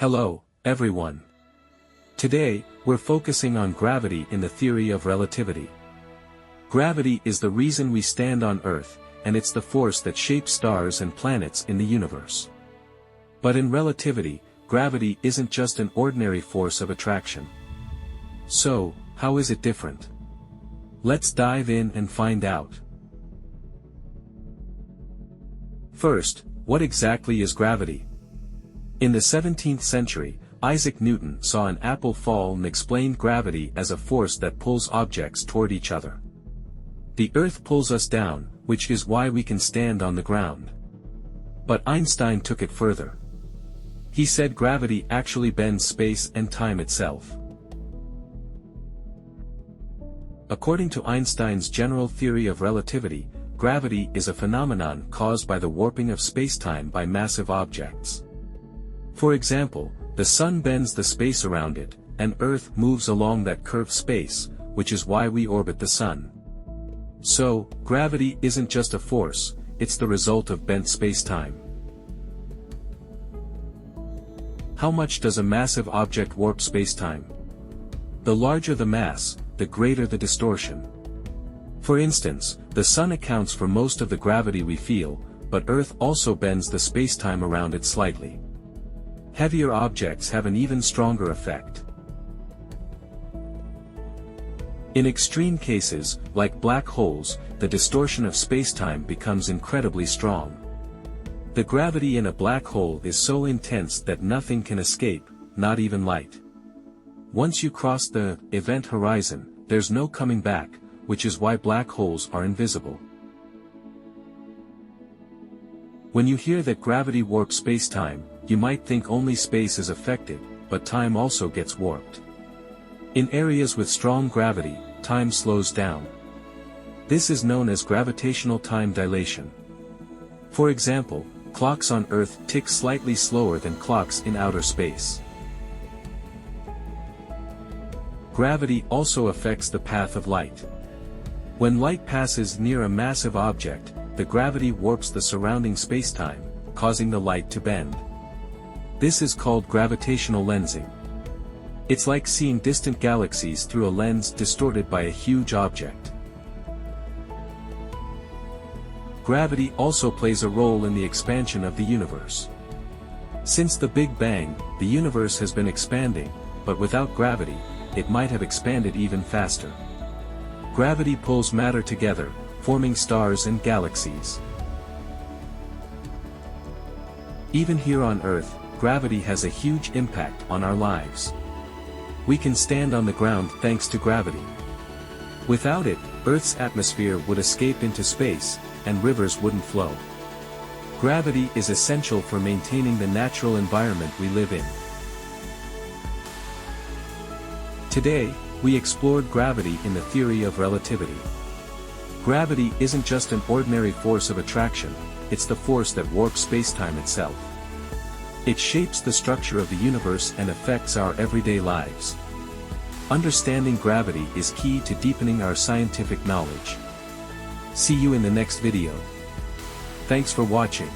Hello, everyone. Today, we're focusing on gravity in the theory of relativity. Gravity is the reason we stand on Earth, and it's the force that shapes stars and planets in the universe. But in relativity, gravity isn't just an ordinary force of attraction. So, how is it different? Let's dive in and find out. First, what exactly is gravity? In the 17th century, Isaac Newton saw an apple fall and explained gravity as a force that pulls objects toward each other. The Earth pulls us down, which is why we can stand on the ground. But Einstein took it further. He said gravity actually bends space and time itself. According to Einstein's general theory of relativity, gravity is a phenomenon caused by the warping of spacetime by massive objects. For example, the Sun bends the space around it, and Earth moves along that curved space, which is why we orbit the Sun. So, gravity isn't just a force, it's the result of bent spacetime. How much does a massive object warp spacetime? The larger the mass, the greater the distortion. For instance, the Sun accounts for most of the gravity we feel, but Earth also bends the spacetime around it slightly. Heavier objects have an even stronger effect. In extreme cases, like black holes, the distortion of spacetime becomes incredibly strong. The gravity in a black hole is so intense that nothing can escape, not even light. Once you cross the event horizon, there's no coming back, which is why black holes are invisible. When you hear that gravity warps spacetime, you might think only space is affected, but time also gets warped. In areas with strong gravity, time slows down. This is known as gravitational time dilation. For example, clocks on Earth tick slightly slower than clocks in outer space. Gravity also affects the path of light. When light passes near a massive object, the gravity warps the surrounding spacetime, causing the light to bend. This is called gravitational lensing. It's like seeing distant galaxies through a lens distorted by a huge object. Gravity also plays a role in the expansion of the universe. Since the Big Bang, the universe has been expanding, but without gravity, it might have expanded even faster. Gravity pulls matter together, forming stars and galaxies. Even here on Earth, gravity has a huge impact on our lives. We can stand on the ground thanks to gravity. Without it, Earth's atmosphere would escape into space, and rivers wouldn't flow. Gravity is essential for maintaining the natural environment we live in. Today, we explored gravity in the theory of relativity. Gravity isn't just an ordinary force of attraction, it's the force that warps spacetime itself. It shapes the structure of the universe and affects our everyday lives. Understanding gravity is key to deepening our scientific knowledge. See you in the next video. Thanks for watching.